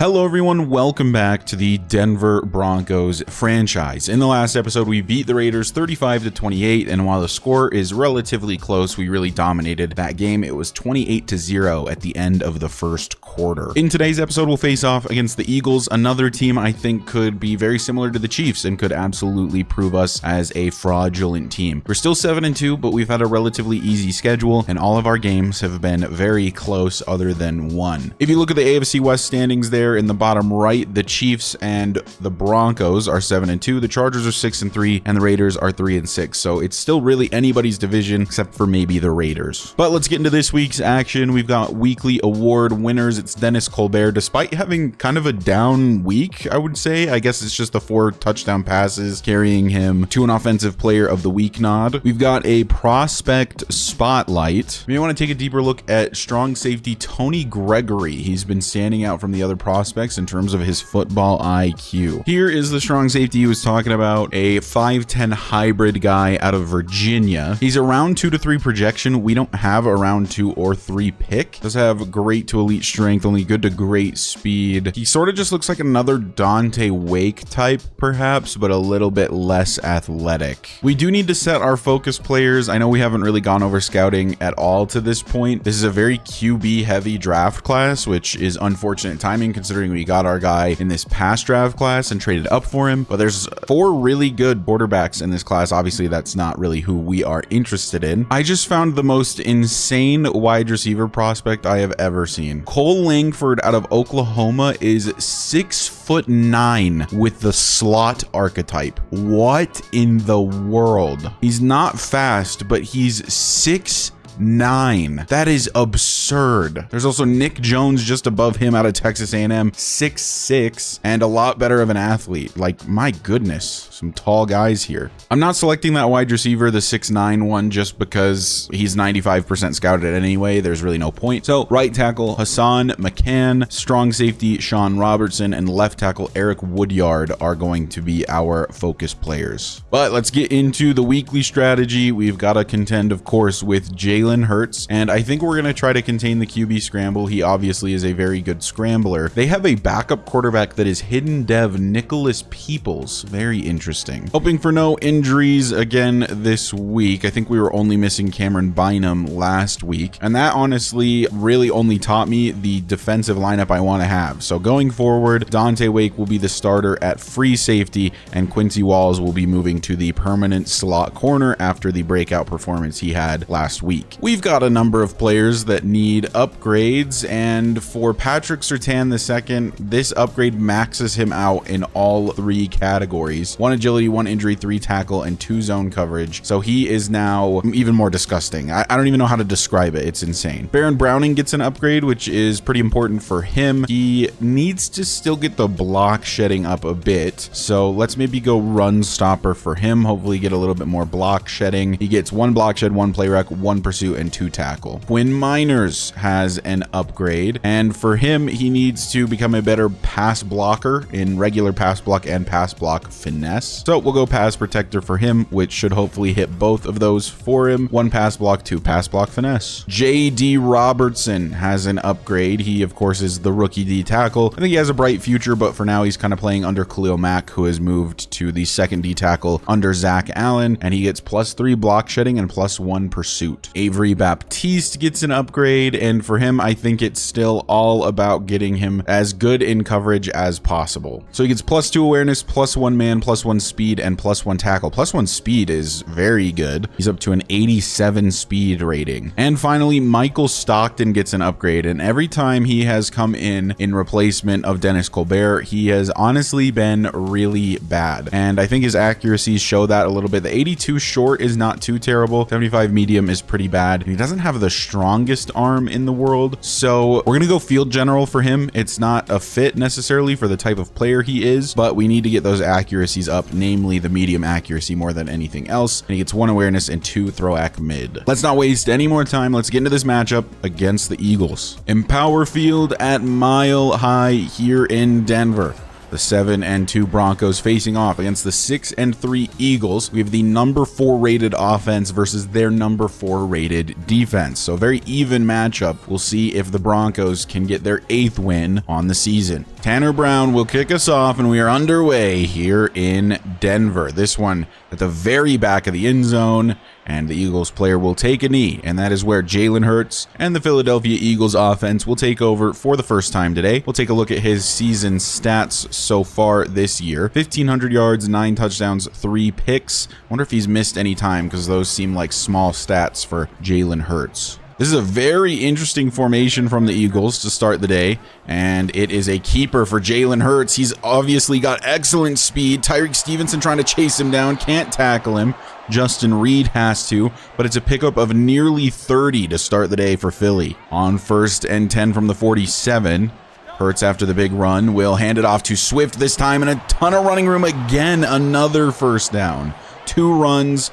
Hello everyone, welcome back to the Denver Broncos franchise. In the last episode, we beat the Raiders 35-28, and while the score is relatively close, we really dominated that game. It was 28-0 at the end of the first quarter. In today's episode, we'll face off against the Eagles, another team I think could be very similar to the Chiefs and could absolutely prove us as a fraudulent team. We're still 7-2, but we've had a relatively easy schedule, and all of our games have been very close other than one. If you look at the AFC West standings there, in the bottom right, the Chiefs and the Broncos are 7-2, the Chargers are 6-3, and the Raiders are 3-6. So it's still really anybody's division except for maybe the Raiders. But let's get into this week's action. We've got weekly award winners. It's Dennis Colbert, despite having kind of a down week, I would say. I guess it's just the 4 touchdown passes carrying him to an offensive player of the week nod. We've got a prospect spotlight. We want to take a deeper look at strong safety Tony Gregory. He's been standing out from the other prospects in terms of his football IQ. Here is the strong safety he was talking about, a 5'10 hybrid guy out of Virginia. He's a round 2 to 3 projection. We don't have a round 2 or 3 pick. Does have great to elite strength, only good to great speed. He sort of just looks like another Dante Wake type, perhaps, but a little bit less athletic. We do need to set our focus players. I know we haven't really gone over scouting at all to this point. This is a very QB heavy draft class, which is unfortunate timing considering we got our guy in this past draft class and traded up for him. But there's 4 really good quarterbacks in this class. Obviously, that's not really who we are interested in. I just found the most insane wide receiver prospect I have ever seen. Cole Langford out of Oklahoma is 6'9" with the slot archetype. What in the world? He's not fast, but he's 6'9". That is absurd. There's also Nick Jones just above him out of Texas A&M, 6'6", and a lot better of an athlete. Like, my goodness, some tall guys here. I'm not selecting that wide receiver, the 6'9" one, just because he's 95% scouted anyway. There's really no point. So right tackle Hassan McCann, strong safety Sean Robertson, and left tackle Eric Woodyard are going to be our focus players. But let's get into the weekly strategy. We've got to contend, of course, with Jalen Hurts, and I think we're going to try to contain the QB scramble. He obviously is a very good scrambler. They have a backup quarterback that is hidden dev Nicholas Peoples. Very interesting. Hoping for no injuries again this week. I think we were only missing Cameron Bynum last week, and that honestly really only taught me the defensive lineup I want to have. So going forward, Dante Wake will be the starter at free safety, and Quincy Walls will be moving to the permanent slot corner after the breakout performance he had last week. We've got a number of players that need upgrades, and for Patrick SURTAIN II, this upgrade maxes him out in all 3 categories: 1 agility, 1 injury, 3 tackle, and 2 zone coverage. So he is now even more disgusting. I don't even know how to describe it. It's insane. Baron Browning gets an upgrade, which is pretty important for him. He needs to still get the block shedding up a bit, so let's maybe go run stopper for him. Hopefully get a little bit more block shedding. He gets 1 block shed, 1 play rec, 1 pursuit, and 2 tackle. Quinn Miners has an upgrade, and for him, he needs to become a better pass blocker in regular pass block and pass block finesse. So we'll go pass protector for him, which should hopefully hit both of those for him. 1 pass block, 2 pass block finesse. JD Robertson has an upgrade. He, of course, is the rookie D tackle. I think he has a bright future, but for now, he's kind of playing under Khalil Mack, who has moved to the second D tackle under Zach Allen, and he gets +3 block shedding and +1 pursuit. Avery Baptiste gets an upgrade, and for him, I think it's still all about getting him as good in coverage as possible. So he gets +2 awareness, +1 man, +1 speed, and +1 tackle. +1 speed is very good. He's up to an 87 speed rating. And finally, Michael Stockton gets an upgrade, and every time he has come in replacement of Dennis Colbert, he has honestly been really bad. And I think his accuracies show that a little bit. The 82 short is not too terrible. 75 medium is pretty bad. He doesn't have the strongest arm in the world, so we're gonna go field general for him. It's not a fit necessarily for the type of player he is, but we need to get those accuracies up, namely the medium accuracy more than anything else. And he gets 1 awareness and 2 throw ac mid. Let's not waste any more time. Let's get into this matchup against the Eagles. Empower Field at Mile High here in Denver. The 7-2 Broncos facing off against the 6-3 Eagles. We have the number 4 rated offense versus their number 4 rated defense. So a very even matchup. We'll see if the Broncos can get their 8th win on the season. Tanner Brown will kick us off, and we are underway here in Denver. This one at the very back of the end zone, and the Eagles player will take a knee, and that is where Jalen Hurts and the Philadelphia Eagles offense will take over for the first time today. We'll take a look at his season stats so far this year. 1,500 yards, 9 touchdowns, 3 picks. Wonder if he's missed any time, because those seem like small stats for Jalen Hurts. This is a very interesting formation from the Eagles to start the day, and it is a keeper for Jalen Hurts. He's obviously got excellent speed. Tyreek Stevenson trying to chase him down, can't tackle him. Justin Reed has to, but it's a pickup of nearly 30 to start the day for Philly. On 1st and 10 from the 47, Hurts after the big run will hand it off to Swift this time, and a ton of running room again. Another first down. 2 runs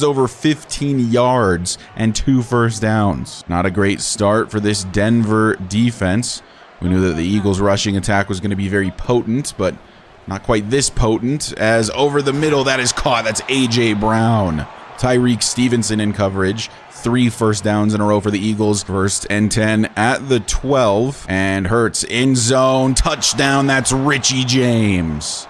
over 15 yards, and 2 first downs. Not a great start for this Denver defense. We knew that the Eagles' rushing attack was going to be very potent, but not quite this potent, as over the middle, that is caught. That's A.J. Brown. Tyreek Stevenson in coverage. 3 first downs in a row for the Eagles. 1st and 10 at the 12, and Hurts in zone. Touchdown, that's Richie James.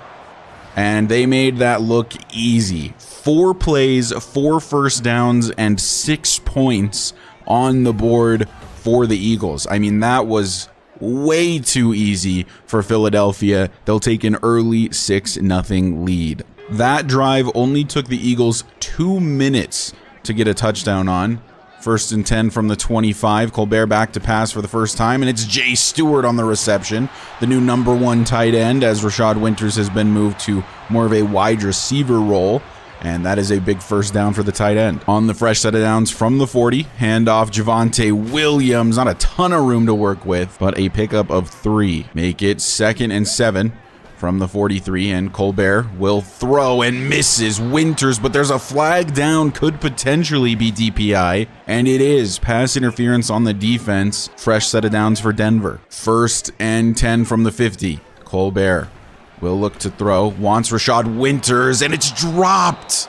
And they made that look easy. 4 plays, 4 first downs, and 6 points on the board for the Eagles. I mean, that was way too easy for Philadelphia. They'll take an early 6-0 lead. That drive only took the Eagles 2 minutes to get a touchdown on. 1st and 10 from the 25. Colbert back to pass for the first time, and it's Jay Stewart on the reception, the new number 1 tight end, as Rashad Winters has been moved to more of a wide receiver role. And that is a big first down for the tight end. On the fresh set of downs from the 40, handoff Javonte Williams. Not a ton of room to work with, but a pickup of 3. Make it 2nd and 7 from the 43, and Colbert will throw and misses Winters, but there's a flag down, could potentially be DPI, and it is. Pass interference on the defense. Fresh set of downs for Denver. 1st and 10 from the 50. Colbert will look to throw, wants Rashad Winters, and it's dropped.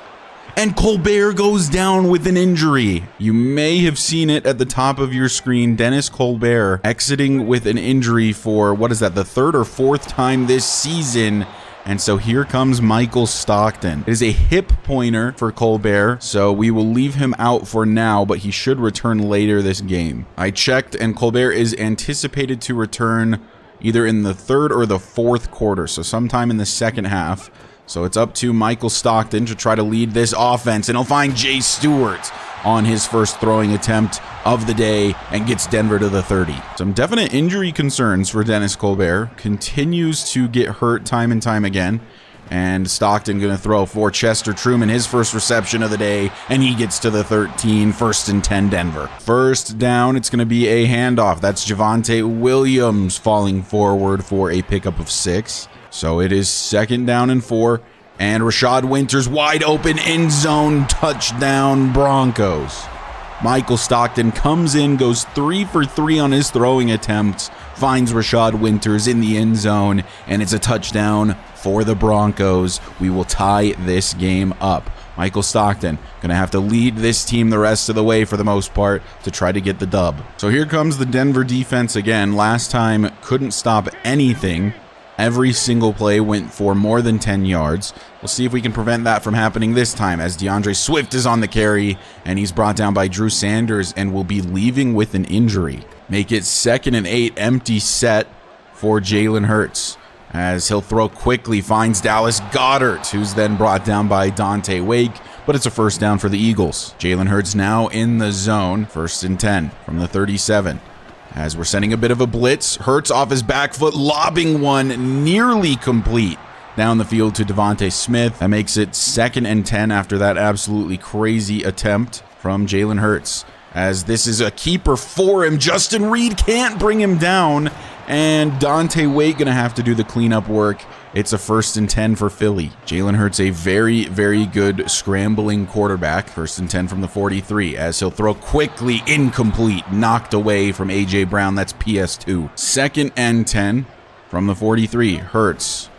And Colbert goes down with an injury. You may have seen it at the top of your screen. Dennis Colbert exiting with an injury for, what is that, the 3rd or 4th time this season. And so here comes Michael Stockton. It is a hip pointer for Colbert, so we will leave him out for now, but he should return later this game. I checked, and Colbert is anticipated to return either in the 3rd or the 4th quarter, so sometime in the second half. So it's up to Michael Stockton to try to lead this offense, and he'll find Jay Stewart on his first throwing attempt of the day and gets Denver to the 30. Some definite injury concerns for Dennis Colbert. Continues to get hurt time and time again. And Stockton going to throw for Chester Truman, his first reception of the day, and he gets to the 13, 1st and 10 Denver. First down, it's going to be a handoff. That's Javonte Williams falling forward for a pickup of 6. So it is 2nd down and 4, and Rashad Winters wide open, end zone, touchdown Broncos. Michael Stockton comes in, goes 3 for 3 on his throwing attempts, finds Rashad Winters in the end zone, and it's a touchdown for the Broncos. We will tie this game up. Michael Stockton going to have to lead this team the rest of the way for the most part to try to get the dub. So here comes the Denver defense again. Last time couldn't stop anything. Every single play went for more than 10 yards. We'll see if we can prevent that from happening this time, as DeAndre Swift is on the carry, and he's brought down by Drew Sanders and will be leaving with an injury. Make it 2nd and 8, empty set for Jalen Hurts, as he'll throw quickly, finds Dallas Goedert, who's then brought down by Dante Wake, but it's a first down for the Eagles. Jalen Hurts now in the zone, 1st and 10 from the 37. As we're sending a bit of a blitz, Hurts off his back foot, lobbing one nearly complete down the field to Devontae Smith. That makes it 2nd and 10 after that absolutely crazy attempt from Jalen Hurts. As this is a keeper for him, Justin Reed can't bring him down, and Dante Wake gonna have to do the cleanup work. It's a 1st and 10 for Philly. Jalen Hurts, a very, very good scrambling quarterback. 1st and 10 from the 43, as he'll throw quickly, incomplete, knocked away from A.J. Brown. That's PS2. 2nd and 10 From the 43, Hurts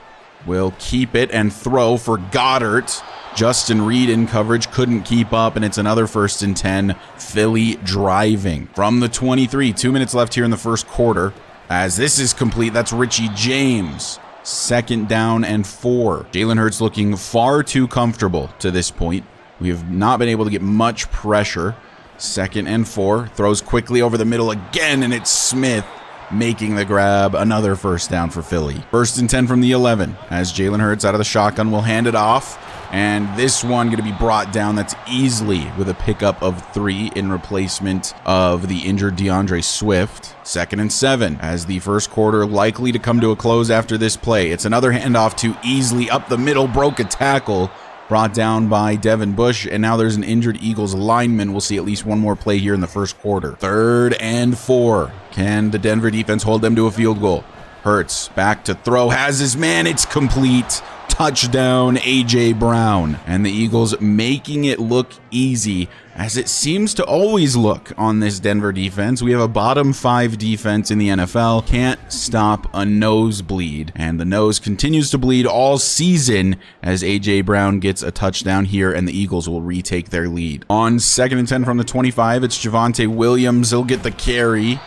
will keep it and throw for Goddard. Justin Reed in coverage, couldn't keep up, and it's another 1st and 10. Philly driving. From the 23, 2 minutes left here in the first quarter. As this is complete, that's Richie James. 2nd down and 4. Jalen Hurts looking far too comfortable to this point. We have not been able to get much pressure. 2nd and 4. Throws quickly over the middle again, and it's Smith making the grab. Another 1st down for Philly. 1st and 10 from the 11. As Jalen Hurts out of the shotgun will hand it off. And this one going to be brought down. That's easily with a pickup of 3 in replacement of the injured DeAndre Swift. 2nd and 7 as the first quarter likely to come to a close after this play. It's another handoff to Easley up the middle, broke a tackle, brought down by Devin Bush, and now there's an injured Eagles lineman. We'll see at least one more play here in the first quarter. 3rd and 4. Can the Denver defense hold them to a field goal? Hurts back to throw, has his man, it's complete. Touchdown, A.J. Brown. And the Eagles making it look easy, as it seems to always look on this Denver defense. We have a bottom 5 defense in the NFL. Can't stop a nosebleed. And the nose continues to bleed all season as A.J. Brown gets a touchdown here, and the Eagles will retake their lead. On 2nd and 10 from the 25, it's Javonte Williams. He'll get the carry.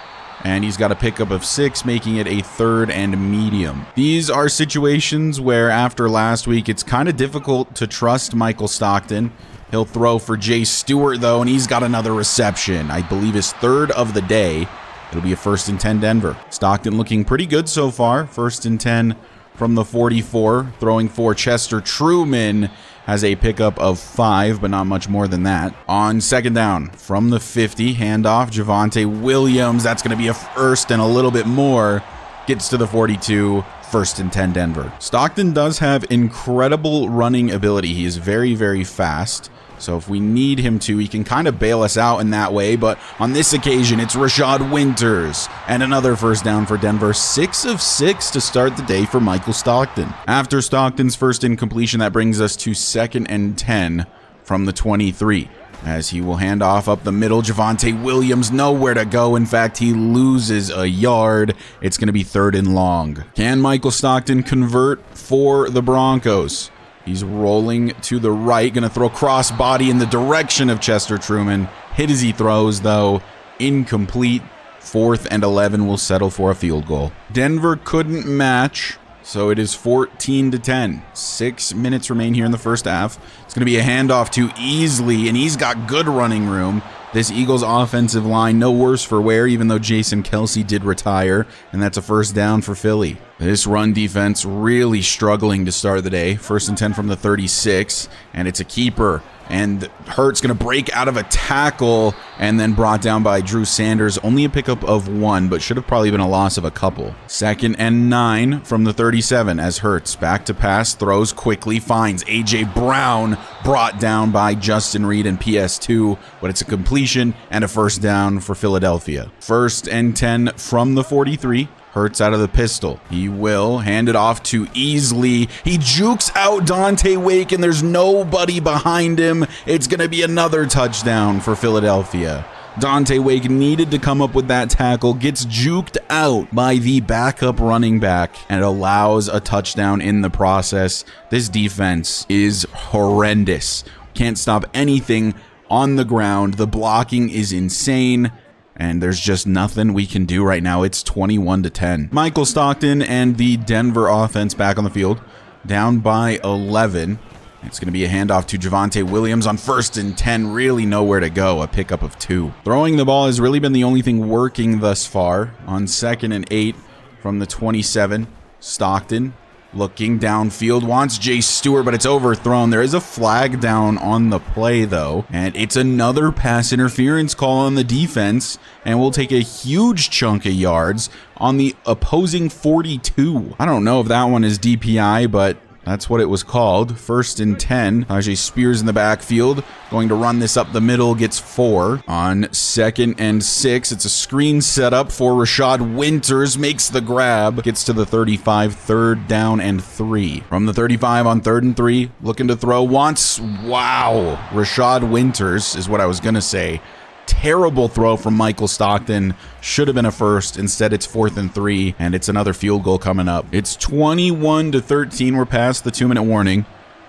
And he's got a pickup of 6, making it a 3rd and medium. These are situations where after last week, it's kind of difficult to trust Michael Stockton. He'll throw for Jay Stewart, though, and he's got another reception. I believe his 3rd of the day. It'll be a 1st and 10 Denver. Stockton looking pretty good so far. 1st and 10 from the 44. Throwing for Chester Truman. Has a pickup of 5, but not much more than that. On 2nd down, from the 50, handoff, Javonte Williams. That's going to be a 1st and a little bit more. Gets to the 42, 1st and 10 Denver. Stockton does have incredible running ability. He is very, very fast. So if we need him to, he can kind of bail us out in that way. But on this occasion, it's Rashad Winters. And another 1st down for Denver. 6 of 6 to start the day for Michael Stockton. After Stockton's 1st incompletion, that brings us to 2nd and 10 from the 23. As he will hand off up the middle. Javonte Williams nowhere to go. In fact, he loses a yard. It's going to be 3rd and long. Can Michael Stockton convert for the Broncos? He's rolling to the right, going to throw crossbody in the direction of Chester Truman. Hit as he throws, though. Incomplete. 4th and 11 will settle for a field goal. Denver couldn't match, so it is 14 to 10. 6 minutes remain here in the first half. It's going to be a handoff to Easley, and he's got good running room. This Eagles offensive line, no worse for wear, even though Jason Kelsey did retire, and that's a 1st down for Philly. This run defense really struggling to start the day. 1st and 10 from the 36, and it's a keeper. And Hurts going to break out of a tackle and then brought down by Drew Sanders. Only a pickup of 1, but should have probably been a loss of a couple. 2nd and 9 from the 37 as Hurts back to pass, throws quickly, finds A.J. Brown, brought down by Justin Reed and PS2, but it's a completion and a 1st down for Philadelphia. 1st and 10 from the 43. Hurts out of the pistol. He will hand it off to Easley. He jukes out Dante Wake, and there's nobody behind him. It's going to be another touchdown for Philadelphia. Dante Wake needed to come up with that tackle, gets juked out by the backup running back, and it allows a touchdown in the process. This defense is horrendous. Can't stop anything on the ground. The blocking is insane. And there's just nothing we can do right now. It's 21 to 10. Michael Stockton and the Denver offense back on the field, down by 11. It's going to be a handoff to Javonte Williams on 1st and 10. Really nowhere to go. A pickup of 2. Throwing the ball has really been the only thing working thus far. On 2nd and 8 from the 27, Stockton looking downfield, wants Jay Stewart, but it's overthrown. There is a flag down on the play, though, and it's another pass interference call on the defense, and we'll take a huge chunk of yards on the opposing 42. I don't know if that one is DPI, but that's what it was called. 1st and 10. Najee Spears in the backfield. Going to run this up the middle. Gets 4. On 2nd and 6. It's a screen setup for Rashad Winters. Makes the grab. Gets to the 35. 3rd down and 3. From the 35 on 3rd and 3. Looking to throw. Wants. Wow. Rashad Winters is what I was going to say. Terrible throw from Michael Stockton. Should have been a first. Instead, it's 4th and 3, and it's another field goal coming up. It's 21-13. We're past the 2-minute warning.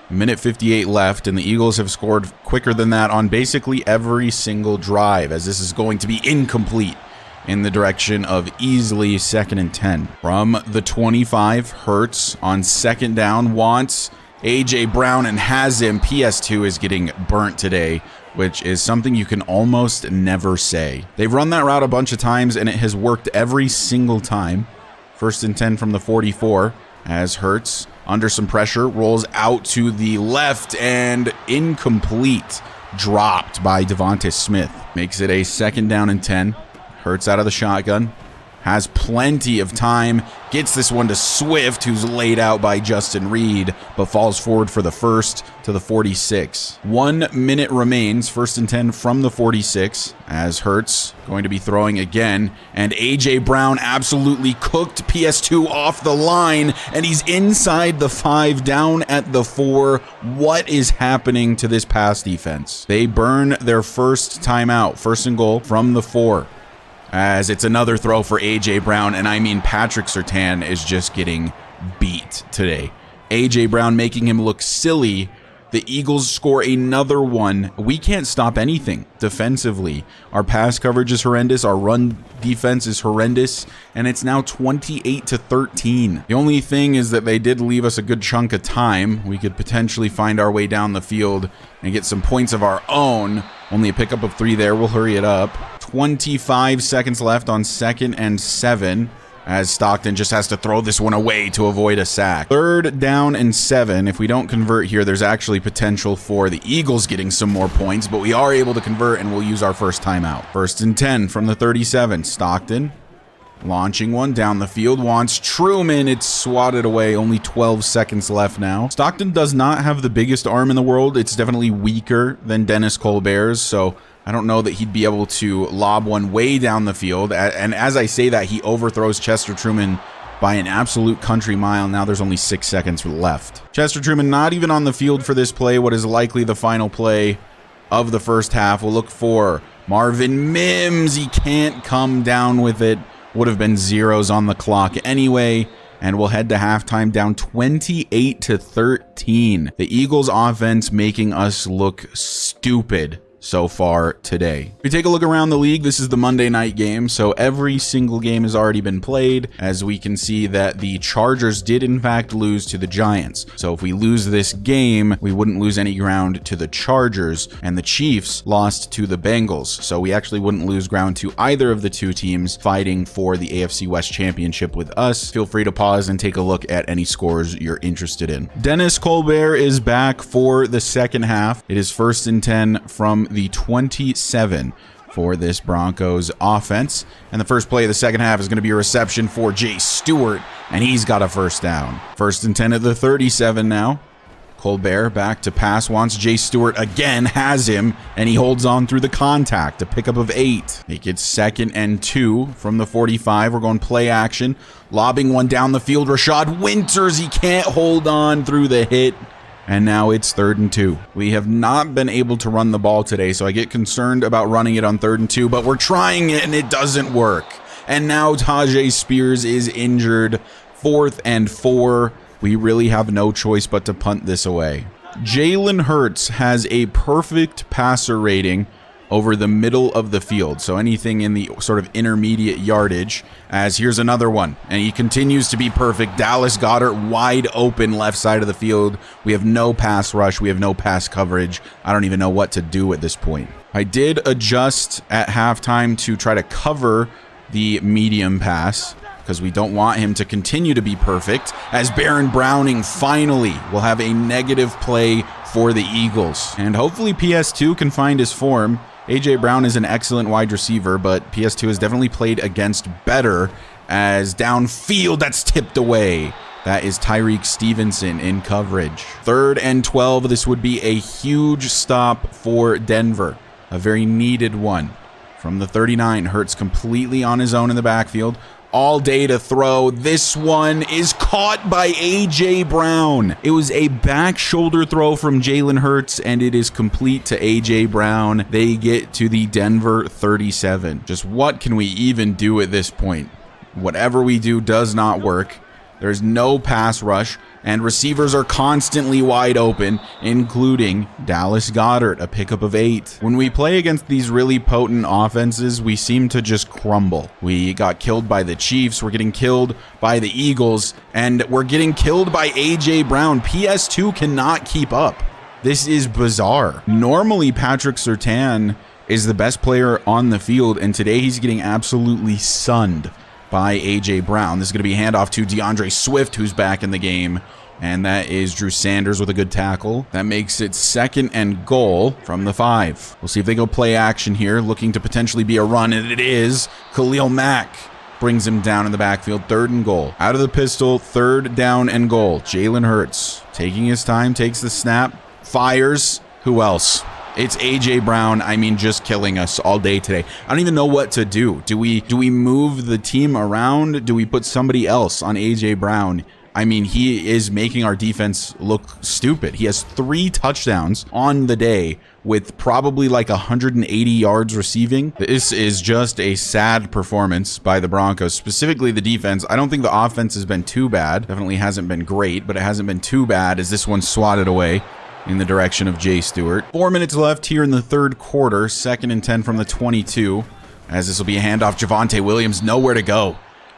Minute 58 left, and the Eagles have scored quicker than that on basically every single drive, as this is going to be incomplete in the direction of easily 2nd and 10. From the 25, Hurts on 2nd down wants A.J. Brown and has him. PS2 is getting burnt today, which is something you can almost never say. They've run that route a bunch of times, and it has worked every single time. 1st and 10 from the 44, as Hurts, under some pressure, rolls out to the left and incomplete. Dropped by Devonta Smith. Makes it a 2nd down and 10. Hurts out of the shotgun. Has plenty of time. Gets this one to Swift, who's laid out by Justin Reed, but falls forward for the first to the 46. 1 minute remains. 1st and 10 from the 46, as Hurts going to be throwing again. And A.J. Brown absolutely cooked PS2 off the line, and he's inside the 5, down at the 4. What is happening to this pass defense? They burn their first timeout. 1st and goal from the 4. As it's another throw for A.J. Brown, and I mean Patrick Surtain is just getting beat today. A.J. Brown making him look silly. The Eagles score another one. We can't stop anything defensively. Our pass coverage is horrendous. Our run defense is horrendous, and it's now 28-13. The only thing is that they did leave us a good chunk of time. We could potentially find our way down the field and get some points of our own. Only a pickup of 3 there. We'll hurry it up. 25 seconds left on 2nd and 7, as Stockton just has to throw this one away to avoid a sack. 3rd down and 7. If we don't convert here, there's actually potential for the Eagles getting some more points, but we are able to convert, and we'll use our first timeout. 1st and 10 from the 37. Stockton launching one down the field, wants Truman. It's swatted away. Only 12 seconds left now. Stockton does not have the biggest arm in the world. It's definitely weaker than Dennis Colbert's, so I don't know that he'd be able to lob one way down the field. And as I say that, he overthrows Chester Truman by an absolute country mile. Now there's only 6 seconds left. Chester Truman not even on the field for this play, what is likely the final play of the first half. We'll look for Marvin Mims. He can't come down with it. Would have been zeros on the clock anyway. And we'll head to halftime down 28-13. The Eagles offense making us look stupid so far today. If we take a look around the league, this is the Monday night game, so every single game has already been played, as we can see that the Chargers did in fact lose to the Giants. So if we lose this game, we wouldn't lose any ground to the Chargers, and the Chiefs lost to the Bengals. So we actually wouldn't lose ground to either of the two teams fighting for the AFC West Championship with us. Feel free to pause and take a look at any scores you're interested in. Dennis Colbert is back for the second half. It is 1st and 10 from the 27 for this Broncos offense. And the first play of the second half is going to be a reception for Jay Stewart, and he's got a first down. 1st and 10 at the 37 now. Colbert back to pass, wants Jay Stewart again, has him, and he holds on through the contact. A pickup of 8. Make it 2nd and 2 from the 45. We're going play action. Lobbing one down the field. Rashad Winters, he can't hold on through the hit. And now it's 3rd and 2. We have not been able to run the ball today, so I get concerned about running it on 3rd and 2, but we're trying it and it doesn't work. And now Tajay Spears is injured. 4th and 4. We really have no choice but to punt this away. Jalen Hurts has a perfect passer rating over the middle of the field, so anything in the sort of intermediate yardage, as here's another one, and he continues to be perfect. Dallas Goedert wide open left side of the field. We have no pass rush. We have no pass coverage. I don't even know what to do at this point. I did adjust at halftime to try to cover the medium pass, because we don't want him to continue to be perfect, as Baron Browning finally will have a negative play for the Eagles. And hopefully PS2 can find his form. A.J. Brown is an excellent wide receiver, but PS2 has definitely played against better, as downfield that's tipped away. That is Tyreek Stevenson in coverage. 3rd and 12. This would be a huge stop for Denver. A very needed one. From the 39, Hurts completely on his own in the backfield. all day to throw. This one is caught by A.J. Brown. It was a back shoulder throw from Jalen Hurts, and it is complete to A.J. Brown. They get to the Denver 37. Just what can we even do at this point? Whatever we do does not work. There's no pass rush, and receivers are constantly wide open, including Dallas Goedert, a pickup of 8. When we play against these really potent offenses, we seem to just crumble. We got killed by the Chiefs, we're getting killed by the Eagles, and we're getting killed by A.J. Brown. PS2 cannot keep up. This is bizarre. Normally, Patrick Surtain is the best player on the field, and today he's getting absolutely sunned by A.J. Brown. This is going to be a handoff to DeAndre Swift, who's back in the game, and that is Drew Sanders with a good tackle. That makes it 2nd and goal from the 5. We'll see if they go play action here, looking to potentially be a run, and it is. Khalil Mack brings him down in the backfield. 3rd and goal. Out of the pistol, 3rd down and goal. Jalen Hurts taking his time, takes the snap, fires. Who else? It's A.J. Brown. I mean, just killing us all day today. I don't even know what to do. Do we move the team around? Do we put somebody else on A.J. Brown? I mean, he is making our defense look stupid. He has 3 touchdowns on the day with probably like 180 yards receiving. This is just a sad performance by the Broncos, specifically the defense. I don't think the offense has been too bad. Definitely hasn't been great, but it hasn't been too bad as this one swatted away in the direction of Jay Stewart. 4 minutes left here in the 3rd quarter. 2nd and 10 from the 22. As this will be a handoff. Javonte Williams, nowhere to go.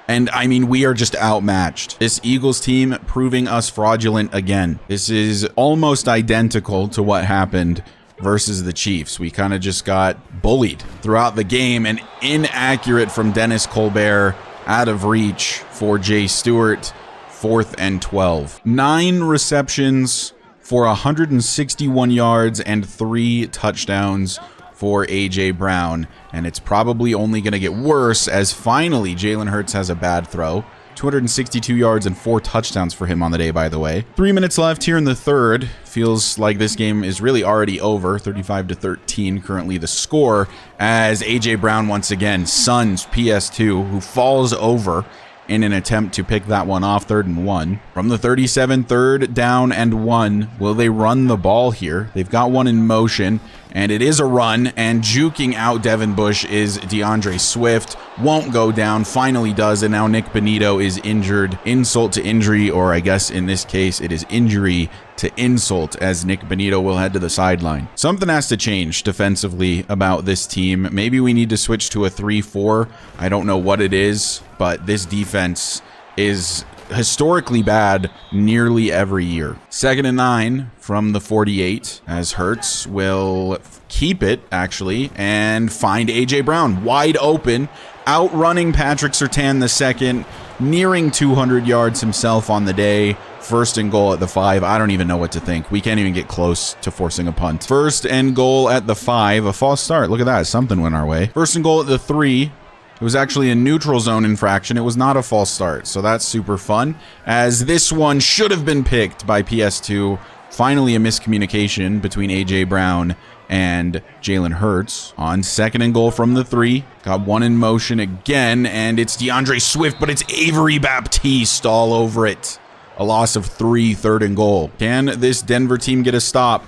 And I mean, we are just outmatched. This Eagles team proving us fraudulent again. This is almost identical to what happened versus the Chiefs. We kind of just got bullied throughout the game, and inaccurate from Dennis Colbert, out of reach for Jay Stewart. 4th and 12. 9 receptions for 161 yards and 3 touchdowns for A.J. Brown. And it's probably only going to get worse as finally Jalen Hurts has a bad throw. 262 yards and 4 touchdowns for him on the day, by the way. 3 minutes left here in the 3rd. Feels like this game is really already over. 35-13 currently the score, as A.J. Brown once again suns PS2, who falls over in an attempt to pick that one off. 3rd and 1. From the 37, 3rd down and 1. Will they run the ball here? They've got one in motion, and it is a run, and juking out Devin Bush is DeAndre Swift. Won't go down, finally does, and now Nick Benito is injured. Insult to injury, or I guess in this case it is injury to insult, as Nick Benito will head to the sideline. Something has to change defensively about this team. Maybe we need to switch to a 3-4. I don't know what it is, but this defense is historically bad nearly every year. 2nd and 9 from the 48, as Hurts will keep it, actually, and find A.J. Brown wide open, outrunning Patrick Surtain II, nearing 200 yards himself on the day. 1st and goal at the 5. I don't even know what to think. We can't even get close to forcing a punt. 1st and goal at the 5. A false start. Look at that. Something went our way. 1st and goal at the 3. It was actually a neutral zone infraction. It was not a false start, so that's super fun, as this one should have been picked by PS2. Finally a miscommunication between A.J. Brown and Jalen Hurts on 2nd and goal from the 3. Got one in motion again, and it's DeAndre Swift, but it's Avery Baptiste all over it. A loss of 3, 3rd and goal. Can this Denver team get a stop?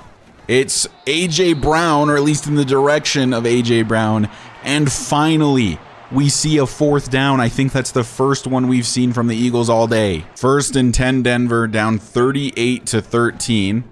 It's A.J. Brown, or at least in the direction of A.J. Brown, and finally we see a 4th down. I think that's the first one we've seen from the Eagles all day. 1st and 10 Denver, down 38-13.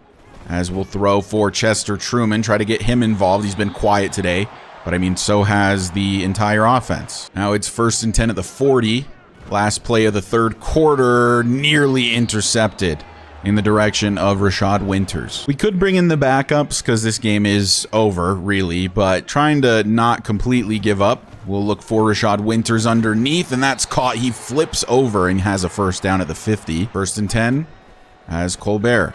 As we'll throw for Chester Truman, try to get him involved. He's been quiet today, but I mean, so has the entire offense. Now it's 1st and 10 at the 40. Last play of the 3rd quarter, nearly intercepted in the direction of Rashad Winters. We could bring in the backups because this game is over, really, but trying to not completely give up. We'll look for Rashad Winters underneath, and that's caught. He flips over and has a 1st down at the 50. 1st and 10 as Colbert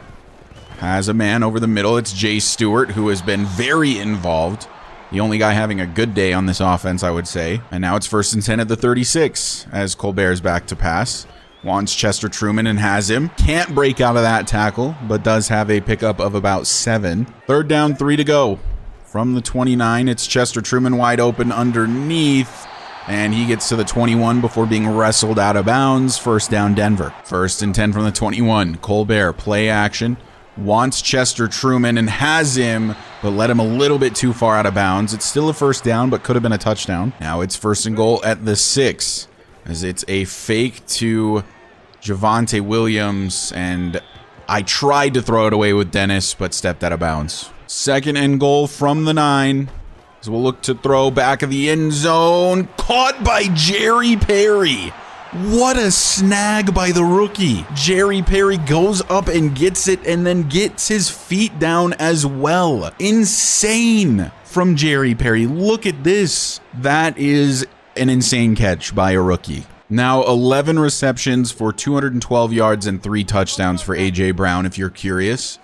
has a man over the middle. It's Jay Stewart, who has been very involved. The only guy having a good day on this offense, I would say. And now it's 1st and 10 at the 36 as Colbert's back to pass. Wants Chester Truman and has him. Can't break out of that tackle, but does have a pickup of about 7. 3rd down, 3 to go. From the 29, it's Chester Truman wide open underneath. And he gets to the 21 before being wrestled out of bounds. First down, Denver. 1st and 10 from the 21. Colbert, play action. Wants Chester Truman and has him, but led him a little bit too far out of bounds. It's still a first down, but could have been a touchdown. Now it's 1st and goal at the 6, as it's a fake to Javonte Williams, and I tried to throw it away with Dennis, but stepped out of bounds. 2nd and goal from the 9. So we'll look to throw back of the end zone. Caught by Jerry Perry. What a snag by the rookie. Jerry Perry goes up and gets it and then gets his feet down as well. Insane from Jerry Perry. Look at this. That is an insane catch by a rookie. Now 11 receptions for 212 yards and 3 touchdowns for A.J. Brown, if you're curious.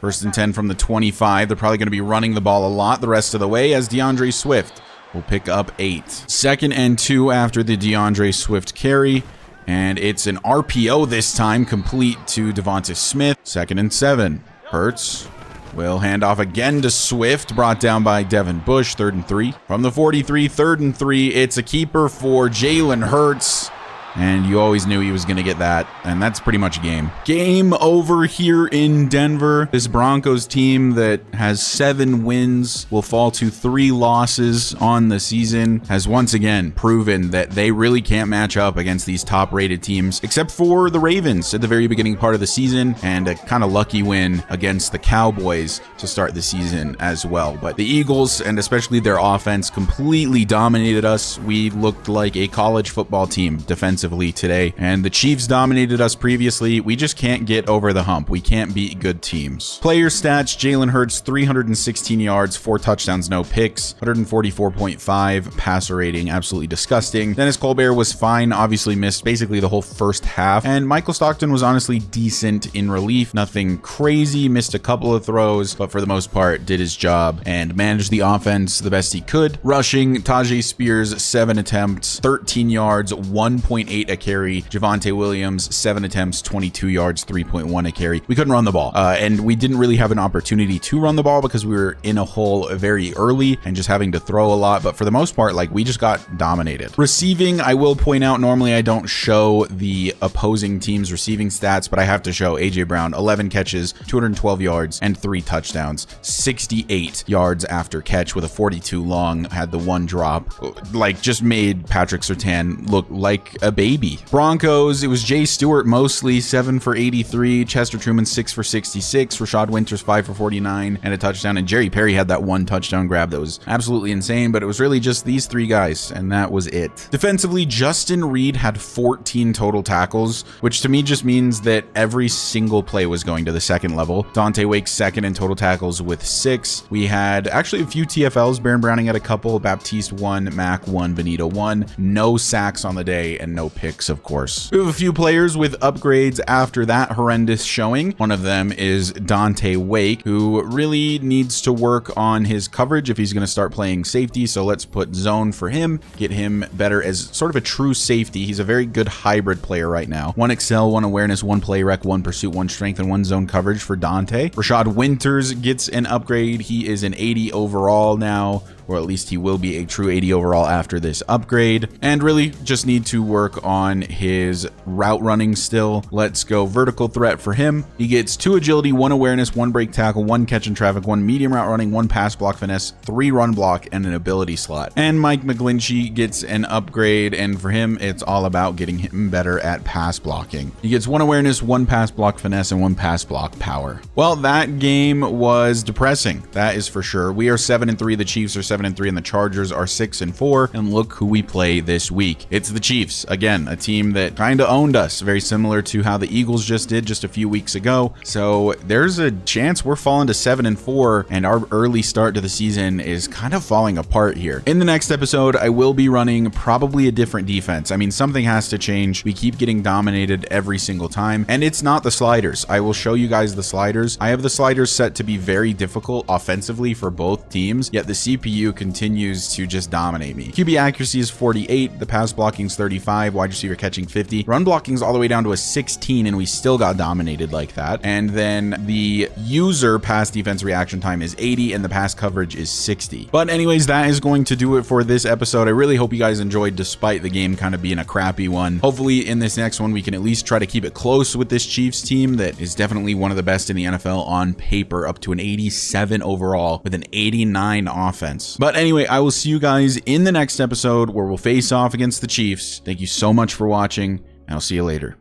1st and 10 from the 25. They're probably going to be running the ball a lot the rest of the way, as DeAndre Swift will pick up 8. 2nd and 2 after the DeAndre Swift carry. And it's an RPO this time, complete to Devonta Smith. 2nd and 7. Hurts will hand off again to Swift, brought down by Devin Bush. 3rd and 3. From the 43, 3rd and 3. It's a keeper for Jalen Hurts. And you always knew he was going to get that. And that's pretty much a game. Game over here in Denver. This Broncos team that has 7 wins will fall to 3 losses on the season. Has once again proven that they really can't match up against these top-rated teams, except for the Ravens at the very beginning part of the season, and a kind of lucky win against the Cowboys to start the season as well. But the Eagles, and especially their offense, completely dominated us. We looked like a college football team defensively today, and the Chiefs dominated us previously. We just can't get over the hump. We can't beat good teams. Player stats: Jalen Hurts 316 yards, 4 touchdowns, no picks, 144.5 passer rating, absolutely disgusting. Dennis Colbert was fine, obviously missed basically the whole first half, and Michael Stockton was honestly decent in relief. Nothing crazy, missed a couple of throws, but for the most part did his job and managed the offense the best he could. Rushing: Tajay Spears 7 attempts, 13 yards, 1.8 a carry. Javonte Williams 7 attempts, 22 yards, 3.1 a carry. We couldn't run the ball, and we didn't really have an opportunity to run the ball because we were in a hole very early and just having to throw a lot. But for the most part, like, we just got dominated. Receiving, I will point out, normally I don't show the opposing team's receiving stats, but I have to show A.J. Brown: 11 catches, 212 yards, and 3 touchdowns, 68 yards after catch with a 42 long, had the 1 drop, like, just made Patrick Surtain look like a baby. Broncos, it was Jay Stewart mostly, 7 for 83, Chester Truman 6 for 66, Rashad Winters 5 for 49 and a touchdown, and Jerry Perry had that 1 touchdown grab that was absolutely insane, but it was really just these 3 guys, and that was it. Defensively, Justin Reed had 14 total tackles, which to me just means that every single play was going to the 2nd level. Dante Wake 2nd in total tackles with 6. We had actually a few TFLs. Baron Browning had a couple, Baptiste 1, Mac 1, Benito 1. No sacks on the day and no picks, of course. We have a few players with upgrades after that horrendous showing. One of them is Dante Wake, who really needs to work on his coverage if he's going to start playing safety. So let's put zone for him, get him better as sort of a true safety. He's a very good hybrid player right now. 1 excel, 1 awareness, 1 play rec, 1 pursuit, 1 strength, and 1 zone coverage for Dante. Rashad Winters gets an upgrade. He is an 80 overall now, or at least he will be a true 80 overall after this upgrade, and really just need to work on his route running still. Let's go vertical threat for him. He gets 2 agility, 1 awareness, 1 break tackle, 1 catch in traffic, 1 medium route running, 1 pass block finesse, 3 run block, and an ability slot. And Mike McGlinchey gets an upgrade, and for him it's all about getting him better at pass blocking. He gets 1 awareness, 1 pass block finesse, and 1 pass block power. Well, that game was depressing, that is for sure. We are 7-3, the Chiefs are 7-3, and the Chargers are 6-4, and look who we play this week. It's the Chiefs, again, a team that kind of owned us, very similar to how the Eagles just did just a few weeks ago. So there's a chance we're falling to 7-4, and our early start to the season is kind of falling apart here. In the next episode, I will be running probably a different defense. I mean, something has to change. We keep getting dominated every single time, and it's not the sliders. I will show you guys the sliders. I have the sliders set to be very difficult offensively for both teams, yet the CPU view continues to just dominate me. QB accuracy is 48, the pass blocking is 35, wide receiver catching 50, run blocking is all the way down to a 16, and we still got dominated like that. And then the user pass defense reaction time is 80, and the pass coverage is 60. But anyways, that is going to do it for this episode. I really hope you guys enjoyed despite the game kind of being a crappy one. Hopefully in this next one we can at least try to keep it close with this Chiefs team that is definitely one of the best in the NFL on paper, up to an 87 overall with an 89 offense. But anyway, I will see you guys in the next episode where we'll face off against the Chiefs. Thank you so much for watching, and I'll see you later.